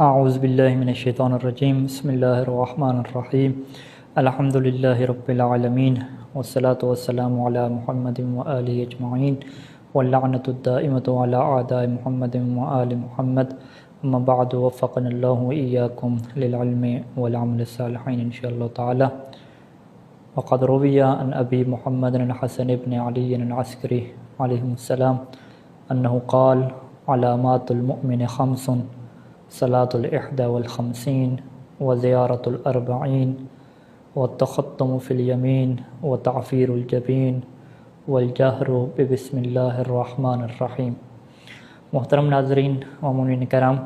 اعوذ باللہ من الشیطان الرجیم بسم اللہ الرحمن الرحیم الحمد للہ رب العالمین والصلاة والسلام علی محمد وآلہ اجمعین واللعنۃ الدائمۃ علی اعداء محمد وآل محمد اما بعد وفقنا اللہ وإیاکم للعلم والعمل الصالحین انشاءاللہ تعالی وقد روی عن ابی محمد الحسن بن علی العسکری علیہ السلام انہ قال علامات المؤمن خمس صلاة الإحدى والخمسين وزيارة الأربعين والتخطم في اليمين وتعفير الجبين والجهر ببسم الله الرحمن الرحیم۔ محترم ناظرین و مومنین کرام،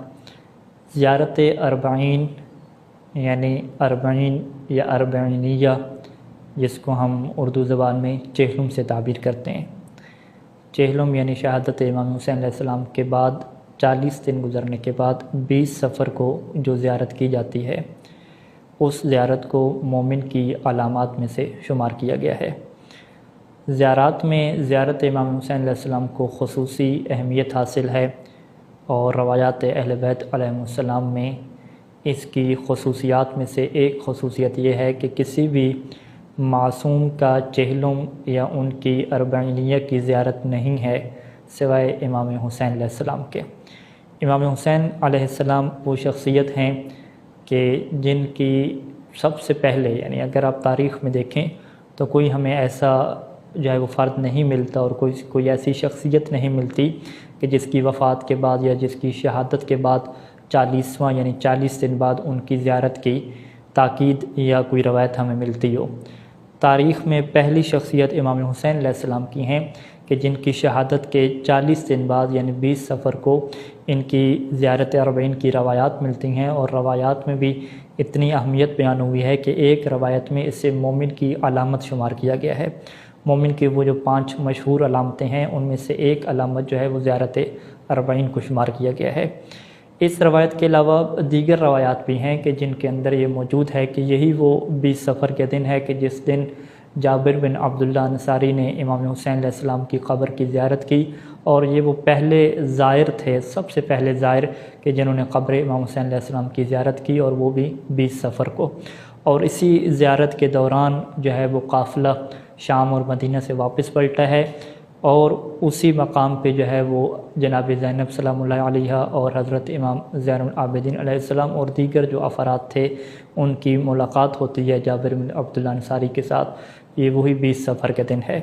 زیارت اربعین یعنی اربعین یا اربعینیہ، جس کو ہم اردو زبان میں چہلم سے تعبیر کرتے ہیں۔ چہلم یعنی شہادت امام حسین علیہ السلام کے بعد 40 دن گزرنے کے بعد 20 صفر کو جو زیارت کی جاتی ہے، اس زیارت کو مومن کی علامات میں سے شمار کیا گیا ہے۔ زیارات میں زیارت امام حسین علیہ السلام کو خصوصی اہمیت حاصل ہے، اور روایات اہل بیت علیہ السلام میں اس کی خصوصیات میں سے ایک خصوصیت یہ ہے کہ کسی بھی معصوم کا چہلم یا ان کی اربعینیہ کی زیارت نہیں ہے سوائے امام حسین علیہ السلام کے۔ امام حسین علیہ السلام وہ شخصیت ہیں کہ جن کی سب سے پہلے، یعنی اگر آپ تاریخ میں دیکھیں تو کوئی ہمیں ایسا جو ہے وہ فرد نہیں ملتا اور کوئی ایسی شخصیت نہیں ملتی کہ جس کی وفات کے بعد یا جس کی شہادت کے بعد 40واں یعنی 40 دن بعد ان کی زیارت کی تاکید یا کوئی روایت ہمیں ملتی ہو۔ تاریخ میں پہلی شخصیت امام حسین علیہ السلام کی ہیں کہ جن کی شہادت کے 40 دن بعد یعنی 20 صفر کو ان کی زیارت اربعین کی روایات ملتی ہیں، اور روایات میں بھی اتنی اہمیت بیان ہوئی ہے کہ ایک روایت میں اسے مومن کی علامت شمار کیا گیا ہے۔ مومن کی وہ جو 5 مشہور علامتیں ہیں ان میں سے ایک علامت جو ہے وہ زیارت اربعین کو شمار کیا گیا ہے۔ اس روایت کے علاوہ دیگر روایات بھی ہیں کہ جن کے اندر یہ موجود ہے کہ یہی وہ 20 صفر کے دن ہے کہ جس دن جابر بن عبداللہ انصاری نے امام حسین علیہ السلام کی قبر کی زیارت کی، اور یہ وہ پہلے زائر تھے، سب سے پہلے زائر کہ جنہوں نے قبر امام حسین علیہ السلام کی زیارت کی، اور وہ بھی 20 صفر کو۔ اور اسی زیارت کے دوران جو ہے وہ قافلہ شام اور مدینہ سے واپس پلٹا ہے، اور اسی مقام پہ جو ہے وہ جناب زینب سلام اللہ علیہا اور حضرت امام زین العابدین علیہ السلام اور دیگر جو افراد تھے ان کی ملاقات ہوتی ہے جابر بن عبداللہ انصاری کے ساتھ۔ یہ وہی 20 صفر کے دن ہے۔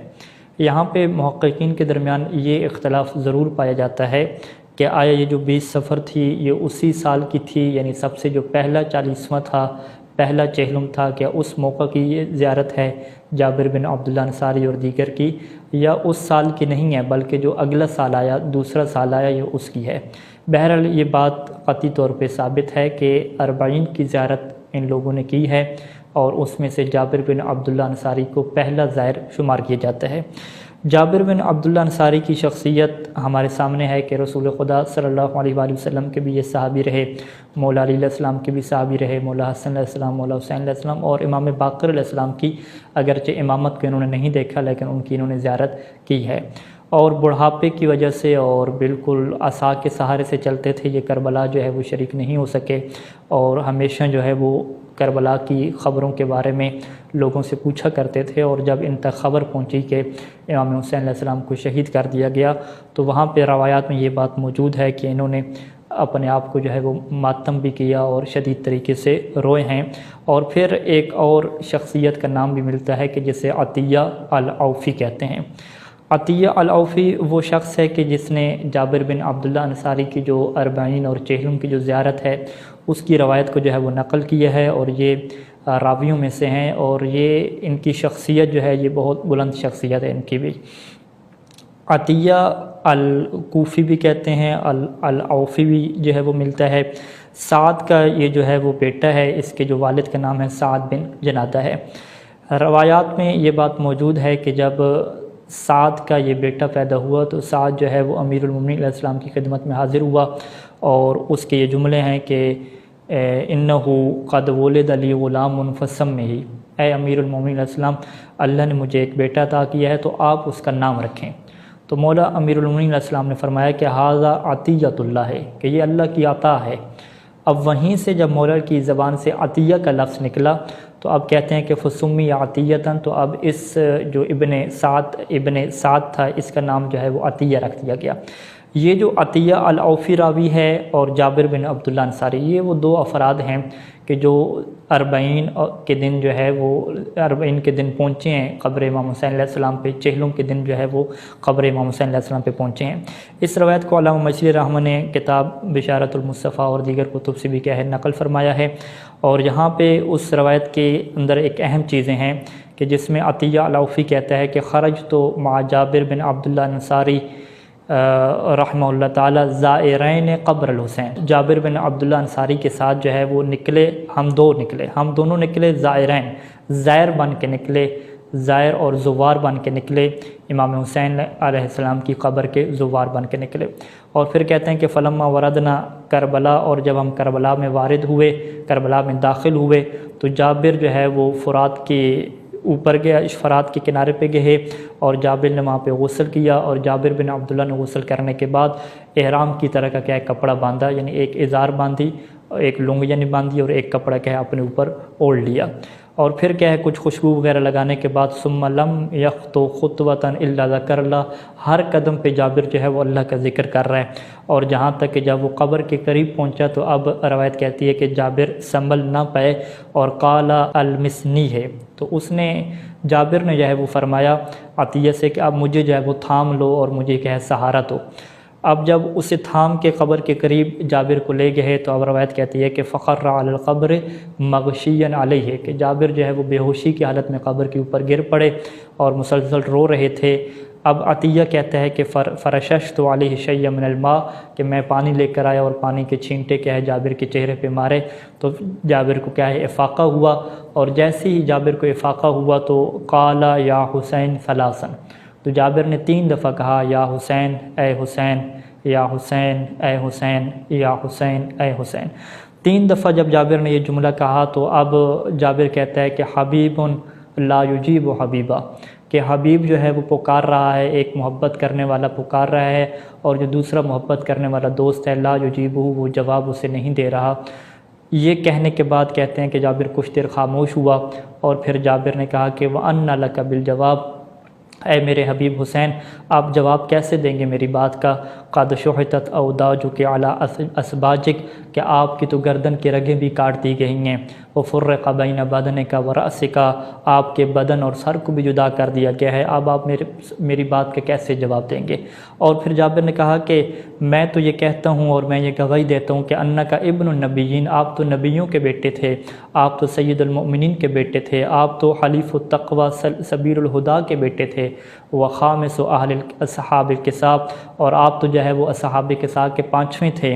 یہاں پہ محققین کے درمیان یہ اختلاف ضرور پایا جاتا ہے کہ آیا یہ جو 20 صفر تھی یہ اسی سال کی تھی، یعنی سب سے جو پہلا 40واں تھا، پہلا چہلم تھا، کیا اس موقع کی یہ زیارت ہے جابر بن عبداللہ انصاری اور دیگر کی، یا اس سال کی نہیں ہے بلکہ جو اگلا سال آیا، دوسرا سال آیا، یہ اس کی ہے۔ بہرحال یہ بات قطعی طور پہ ثابت ہے کہ اربعین کی زیارت ان لوگوں نے کی ہے، اور اس میں سے جابر بن عبداللہ انصاری کو پہلا زائر شمار کیا جاتا ہے۔ جابر بن عبداللہ انصاری کی شخصیت ہمارے سامنے ہے کہ رسول خدا صلی اللہ علیہ وآلہ وسلم کے بھی یہ صحابی رہے، مولا علی علیہ السلام کے بھی صحابی رہے، مولا حسن علیہ السلام، مولا حسین علیہ السلام، اور امام باقر علیہ السلام کی اگرچہ امامت کو انہوں نے نہیں دیکھا لیکن ان کی انہوں نے زیارت کی ہے۔ اور بڑھاپے کی وجہ سے اور بالکل عصا کے سہارے سے چلتے تھے، یہ کربلا جو ہے وہ شریک نہیں ہو سکے، اور ہمیشہ جو ہے وہ کربلا کی خبروں کے بارے میں لوگوں سے پوچھا کرتے تھے، اور جب ان تک خبر پہنچی کہ امام حسین علیہ السلام کو شہید کر دیا گیا تو وہاں پہ روایات میں یہ بات موجود ہے کہ انہوں نے اپنے آپ کو جو ہے وہ ماتم بھی کیا اور شدید طریقے سے روئے ہیں۔ اور پھر ایک اور شخصیت کا نام بھی ملتا ہے کہ جسے عطیہ العوفی کہتے ہیں۔ عطیہ العوفی وہ شخص ہے کہ جس نے جابر بن عبداللہ انصاری کی جو اربعین اور چہلم کی جو زیارت ہے اس کی روایت کو جو ہے وہ نقل کیا ہے، اور یہ راویوں میں سے ہیں، اور یہ ان کی شخصیت جو ہے یہ بہت بلند شخصیت ہے ان کی بھی۔ عطیہ الکوفی بھی کہتے ہیں، العوفی بھی جو ہے وہ ملتا ہے۔ سعد کا یہ جو ہے وہ بیٹا ہے، اس کے جو والد کا نام ہے سعد بن جنادہ ہے۔ روایات میں یہ بات موجود ہے کہ جب سعد کا یہ بیٹا پیدا ہوا تو سعد جو ہے وہ امیر المومنین علیہ السلام کی خدمت میں حاضر ہوا، اور اس کے یہ جملے ہیں کہ انہو قد ولد لی غلام فسمہ، اے امیر المومنین علیہ السلام، اللہ نے مجھے ایک بیٹا عطا کیا ہے تو آپ اس کا نام رکھیں۔ تو مولا امیر المومنین علیہ السلام نے فرمایا کہ ھذا عطیۃ اللہ ہے، کہ یہ اللہ کی عطا ہے۔ اب وہیں سے جب مولا کی زبان سے عطیہ کا لفظ نکلا تو اب کہتے ہیں کہ فسمی عطیتاً، تو اب اس جو ابن سعد تھا اس کا نام جو ہے وہ عطیہ رکھ دیا گیا۔ یہ جو عطیہ العوفی راوی ہے اور جابر بن عبداللہ انصاری، یہ وہ دو افراد ہیں کہ جو 40 کے دن جو ہے وہ 40 کے دن پہنچے ہیں قبر امام حسین علیہ السلام پہ، چہلم کے دن جو ہے وہ قبر امام حسین علیہ السلام پہ پہنچے ہیں۔ اس روایت کو علامہ مجلی رحمہ نے کتاب بشارت المصطفیٰ اور دیگر کتب سے بھی کیا ہے نقل فرمایا ہے، اور یہاں پہ اس روایت کے اندر ایک اہم چیزیں ہیں کہ جس میں عطیہ العوفی کہتا ہے کہ خرج تو مع جابر بن عبداللہ انصاری رحمہ اللہ تعالی زائرین قبر الحسین، جابر بن عبداللہ انصاری کے ساتھ جو ہے وہ نکلے، ہم دونوں نکلے زائرین، زائر بن کے نکلے، زائر اور زوار بن کے نکلے، امام حسین علیہ السلام کی قبر کے زوار بن کے نکلے۔ اور پھر کہتے ہیں کہ فلما وردنا کربلا، اور جب ہم کربلا میں وارد ہوئے، کربلا میں داخل ہوئے، تو جابر جو ہے وہ فرات کے اوپر گیا، فرات کے کنارے پہ گئے، اور جابر نے وہاں پہ غسل کیا، اور جابر بن عبداللہ نے غسل کرنے کے بعد احرام کی طرح کا کیا ہے کپڑا باندھا، یعنی ایک ازار باندھی، ایک لنگ یعنی باندھی، اور ایک کپڑا کیا ہے اپنے اوپر اوڑھ لیا، اور پھر کیا ہے کچھ خوشبو وغیرہ لگانے کے بعد ثم لم یخطو خطوۃ الا ذکر اللہ، ہر قدم پہ جابر جو ہے وہ اللہ کا ذکر کر رہا ہے، اور جہاں تک کہ جب وہ قبر کے قریب پہنچا تو اب روایت کہتی ہے کہ جابر سنبھل نہ پائے اور قال المسنی ہے، تو اس نے جابر نے جو ہے وہ فرمایا عطیہ سے کہ اب مجھے جو ہے وہ تھام لو اور مجھے کیا ہے سہارا دو۔ اب جب اسے تھام کے قبر کے قریب جابر کو لے گئے تو اب روایت کہتی ہے کہ فخر علی القبر مغشیا علیہ، کہ جابر جو ہے وہ بے ہوشی کی حالت میں قبر کے اوپر گر پڑے اور مسلسل رو رہے تھے۔ اب عطیہ کہتا ہے کہ فرششت علیہ شیئا من الماء، کہ میں پانی لے کر آیا اور پانی کے چھینٹے کیا ہے جابر کے چہرے پہ مارے، تو جابر کو کیا ہے افاقہ ہوا، اور جیسے ہی جابر کو افاقہ ہوا تو قال یا حسین ثلاثا، تو جابر نے 3 دفعہ کہا یا حسین اے حسین، یا حسین اے حسین، یا حسین اے حسین۔ 3 دفعہ جب جابر نے یہ جملہ کہا تو اب جابر کہتا ہے کہ حبیب لا یجیب حبیبا، کہ حبیب جو ہے وہ پکار رہا ہے، ایک محبت کرنے والا پکار رہا ہے، اور جو دوسرا محبت کرنے والا دوست ہے لا یجیبہ، وہ جواب اسے نہیں دے رہا۔ یہ کہنے کے بعد کہتے ہیں کہ جابر کچھ دیر خاموش ہوا، اور پھر جابر نے کہا کہ وَأَنَّ لَكَ بِالْجَوَابِ، اے میرے حبیب حسین آپ جواب کیسے دیں گے میری بات کا، قد شحطت اوداجک علی اسباجک، کہ آپ کی تو گردن کی رگیں بھی کاٹ دی گئی ہیں، وفرق بین بدنک ورأسک، آپ کے بدن اور سر کو بھی جدا کر دیا گیا ہے، اب آپ میری بات کا کیسے جواب دیں گے۔ اور پھر جابر نے کہا کہ میں تو یہ کہتا ہوں اور میں یہ گواہی دیتا ہوں کہ انک ابن النبیین، آپ تو نبیوں کے بیٹے تھے، آپ تو سید المؤمنین کے بیٹے تھے، آپ تو حلیف التقوی سبیل الہدا کے بیٹے تھے، وخامس اہل اصحاب الکساب، اور آپ تو جو ہے وہ اصحاب کساب کے 5ویں تھے،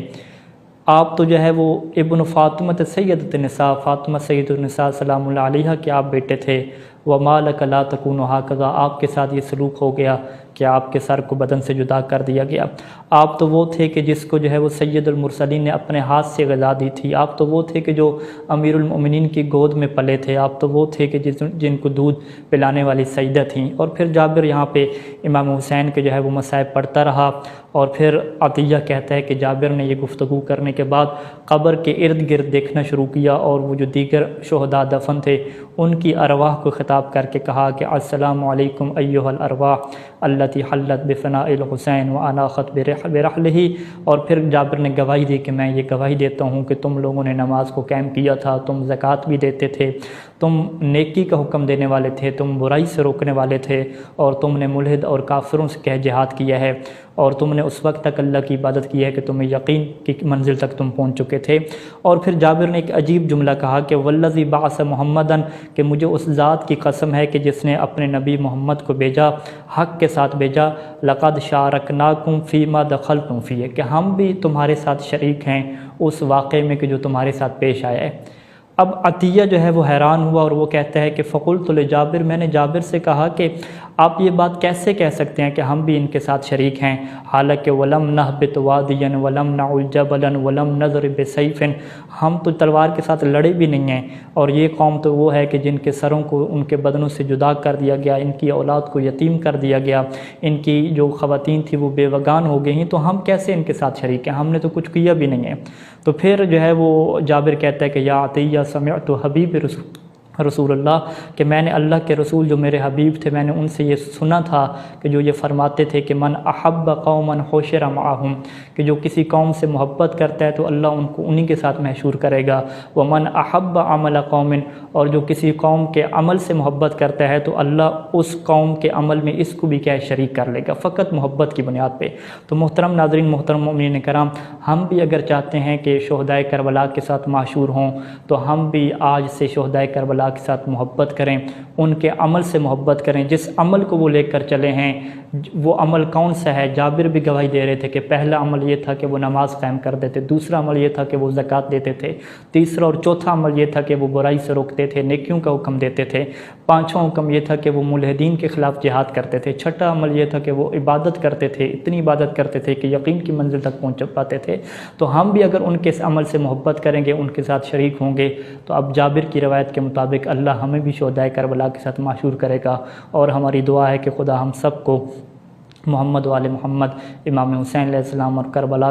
آپ تو جو ہے وہ ابن فاطمہ سیدۃ النساء، فاطمہ سید النساء سلام اللہ علیہا کے آپ بیٹے تھے، وما لک لا تکون ہکذا، آپ کے ساتھ یہ سلوک ہو گیا کہ آپ کے سر کو بدن سے جدا کر دیا گیا، آپ تو وہ تھے کہ جس کو جو ہے وہ سید المرسلین نے اپنے ہاتھ سے غذا دی تھی، آپ تو وہ تھے کہ جو امیر المؤمنین کی گود میں پلے تھے، آپ تو وہ تھے کہ جن کو دودھ پلانے والی سیدہ تھیں۔ اور پھر جابر یہاں پہ امام حسین کے جو ہے وہ مصائب پڑھتا رہا، اور پھر عطیہ کہتا ہے کہ جابر نے یہ گفتگو کرنے کے بعد قبر کے ارد گرد دیکھنا شروع کیا، اور وہ جو دیگر شہداء دفن تھے ان کی ارواح کو خطاب کر کے کہا کہ السلام علیکم ایھا الارواح التی حلت بفناء الحسین واناخت برحلہ، اور پھر جابر نے گواہی دی کہ میں یہ گواہی دیتا ہوں کہ تم لوگوں نے نماز کو قائم کیا تھا، تم زکوٰۃ بھی دیتے تھے، تم نیکی کا حکم دینے والے تھے، تم برائی سے روکنے والے تھے، اور تم نے ملحد اور کافروں سے کہہ جہاد کیا ہے، اور تم نے اس وقت تک اللہ کی عبادت کی ہے کہ تمہیں یقین کی منزل تک تم پہنچ چکے تھے۔ اور پھر جابر نے ایک عجیب جملہ کہا کہ والذی بعث محمدًا، کہ مجھے اس ذات کی قسم ہے کہ جس نے اپنے نبی محمد کو بھیجا، حق کے ساتھ بھیجا، لقد شارکناکم فیما دخلتم فیہ، کہ ہم بھی تمہارے ساتھ شریک ہیں اس واقعے میں کہ جو تمہارے ساتھ پیش آیا ہے۔ اب عطیہ جو ہے وہ حیران ہوا، اور وہ کہتا ہے کہ فقلت لجابر، میں نے جابر سے کہا کہ آپ یہ بات کیسے کہہ سکتے ہیں کہ ہم بھی ان کے ساتھ شریک ہیں، حالانکہ وَلَمْ نَهْبِطْ وَادِيًا وَلَمْ نَعُلْ جَبَلًا وَلَمْ نَضْرِبْ بِسَيْفٍ، ہم تو تلوار کے ساتھ لڑے بھی نہیں ہیں، اور یہ قوم تو وہ ہے کہ جن کے سروں کو ان کے بدنوں سے جدا کر دیا گیا، ان کی اولاد کو یتیم کر دیا گیا، ان کی جو خواتین تھی وہ بیوگان ہو گئی ہیں، تو ہم کیسے ان کے ساتھ شریک ہیں؟ ہم نے تو کچھ کیا بھی نہیں ہے۔ تو پھر جو ہے وہ جابر کہتا ہے کہ یا عطیہ سمعت حبیب رسول اللہ، کہ میں نے اللہ کے رسول جو میرے حبیب تھے، میں نے ان سے یہ سنا تھا کہ جو یہ فرماتے تھے کہ من احب قوما حشر معهم، کہ جو کسی قوم سے محبت کرتا ہے تو اللہ ان کو انہی کے ساتھ محشور کرے گا، ومن احب عمل قوم، اور جو کسی قوم کے عمل سے محبت کرتا ہے تو اللہ اس قوم کے عمل میں اس کو بھی کیا شریک کر لے گا، فقط محبت کی بنیاد پہ۔ تو محترم ناظرین، محترم مومنین کرام، ہم بھی اگر چاہتے ہیں کہ شہدائے کربلا کے ساتھ معشور ہوں تو ہم بھی آج سے شہدائے کربلا کے ساتھ محبت کریں، ان کے عمل سے محبت کریں، جس عمل کو وہ لے کر چلے ہیں وہ عمل کون سا ہے؟ جابر بھی گواہی دے رہے تھے کہ پہلا عمل یہ تھا کہ وہ نماز قائم کر دیتے، دوسرا عمل یہ تھا کہ وہ زکوٰۃ دیتے تھے، تیسرا اور چوتھا عمل یہ تھا کہ وہ برائی سے روکتے تھے، نیکیوں کا حکم دیتے تھے، پانچواں حکم یہ تھا کہ وہ ملحدین کے خلاف جہاد کرتے تھے، چھٹا عمل یہ تھا کہ وہ عبادت کرتے تھے، اتنی عبادت کرتے تھے کہ یقین کی منزل تک پہنچ پاتے تھے۔ تو ہم بھی اگر ان کے اس عمل سے محبت کریں گے، ان کے ساتھ شریک ہوں گے، تو اب جابر کی روایت کے مطابق اللہ ہمیں بھی شہدائے کربلا کے ساتھ معشور کرے گا۔ اور ہماری دعا ہے کہ خدا ہم سب کو محمد و آل محمد، امام حسین علیہ السلام اور کربلا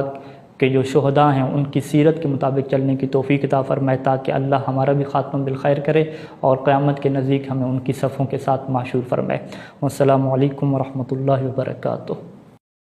کے جو شہداء ہیں ان کی سیرت کے مطابق چلنے کی توفیق عطا فرمائے، تاکہ اللہ ہمارا بھی خاتمہ بالخیر کرے اور قیامت کے نزدیک ہمیں ان کی صفوں کے ساتھ معشور فرمائے۔ والسلام علیکم ورحمۃ اللہ وبرکاتہ۔